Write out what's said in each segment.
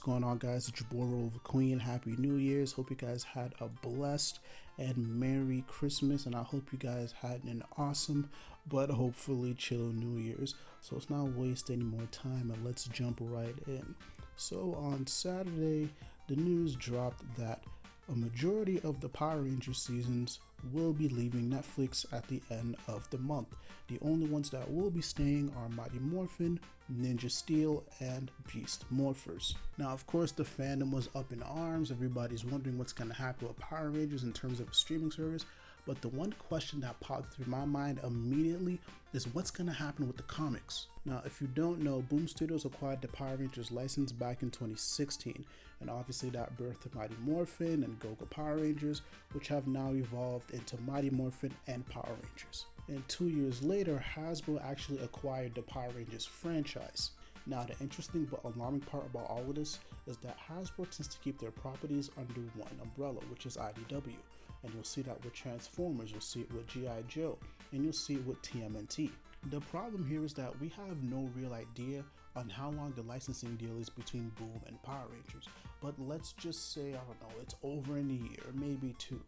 going on, guys? It's your boy Roliver Queen. Happy New Year's. Hope you guys had a blessed and Merry Christmas, and I hope you guys had an awesome but hopefully chill New Year's. So let's not waste any more time and let's jump right in. So on Saturday, the news dropped that a majority of the Power Rangers seasons will be leaving Netflix at the end of the month. The only ones that will be staying are Mighty Morphin, Ninja Steel, and Beast Morphers. Now, of course, the fandom was up in arms. Everybody's wondering what's going to happen with Power Rangers in terms of a streaming service. But the one question that popped through my mind immediately is what's going to happen with the comics. Now, if you don't know, Boom Studios acquired the Power Rangers license back in 2016, and obviously that birthed Mighty Morphin and Go-Go Power Rangers, which have now evolved into Mighty Morphin and Power Rangers. And 2 years later, Hasbro actually acquired the Power Rangers franchise. Now, the interesting but alarming part about all of this is that Hasbro tends to keep their properties under one umbrella, which is IDW. And you'll see that with Transformers, you'll see it with G.I. Joe, and you'll see it with TMNT. The problem here is that we have no real idea on how long the licensing deal is between Boom and Power Rangers. But let's just say, I don't know, it's over in a year, maybe two.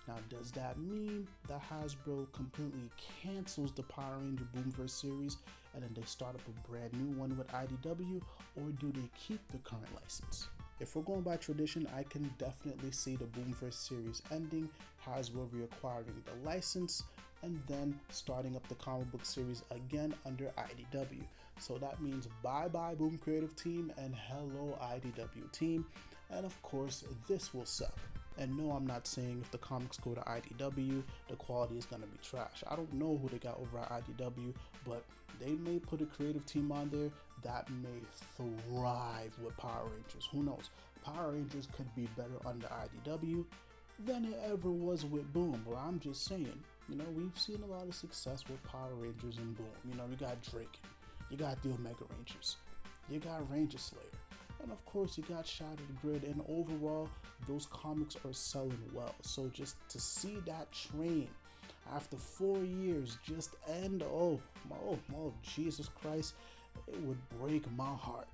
Now, does that mean that Hasbro completely cancels the Power Ranger Boomverse series and then they start up a brand new one with IDW, or do they keep the current license? If we're going by tradition, I can definitely see the Boomverse series ending, Hasbro reacquiring the license, and then starting up the comic book series again under IDW. So that means bye-bye Boom Creative Team and hello IDW team. And of course, this will suck. And no, I'm not saying if the comics go to IDW, the quality is going to be trash. I don't know who they got over at IDW, but they may put a creative team on there that may thrive with Power Rangers. Who knows? Power Rangers could be better under IDW than it ever was with Boom. But I'm just saying, you know, we've seen a lot of success with Power Rangers and Boom. You know, you got Drake, you got the Omega Rangers, you got Ranger Slayer, and of course you got Shattered Grid, and overall those comics are selling well. So just to see that train after 4 years just end, oh Jesus Christ, it would break my heart.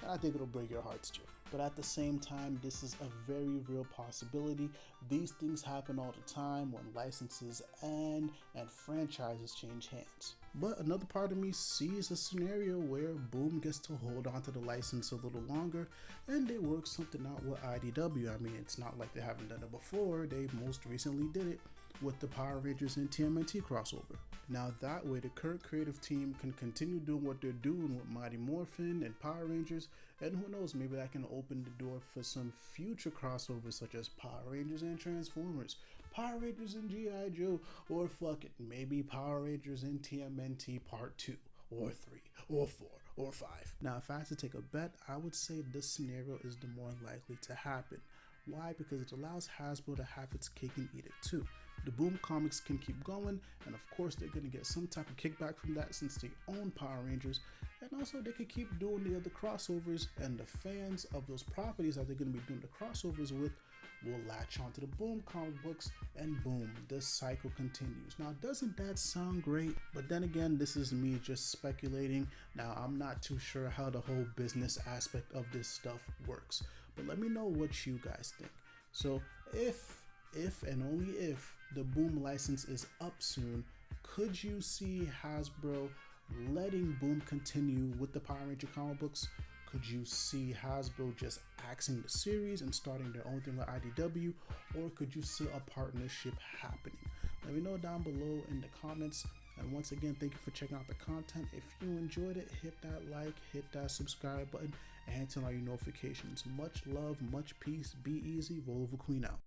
And I think it'll break your hearts too. But at the same time, this is a very real possibility. These things happen all the time when licenses end and franchises change hands. But another part of me sees a scenario where Boom gets to hold on to the license a little longer and they work something out with IDW. I mean, it's not like they haven't done it before. They most recently did it with the Power Rangers and TMNT crossover. Now that way, the current creative team can continue doing what they're doing with Mighty Morphin and Power Rangers, and who knows, maybe that can open the door for some future crossovers such as Power Rangers and Transformers, Power Rangers and G.I. Joe, or fuck it, maybe Power Rangers and TMNT Part 2, or 3, or 4, or 5. Now, if I had to take a bet, I would say this scenario is the more likely to happen. Why? Because it allows Hasbro to have its cake and eat it too. The Boom comics can keep going, and of course they're going to get some type of kickback from that since they own Power Rangers, and also they can keep doing the other crossovers, and the fans of those properties that they're going to be doing the crossovers with will latch onto the Boom comic books, and boom, the cycle continues. Now, doesn't that sound great? But then again, this is me just speculating. Now, I'm not too sure how the whole business aspect of this stuff works, but let me know what you guys think. So if and only if the Boom license is up soon, could you see Hasbro letting Boom continue with the Power Ranger comic books? Could you see Hasbro just axing the series and starting their own thing with IDW? Or could you see a partnership happening? Let me know down below in the comments. And once again, thank you for checking out the content. If you enjoyed it, hit that like, hit that subscribe button, and turn on your notifications. Much love, much peace, be easy, Roliver Queen out.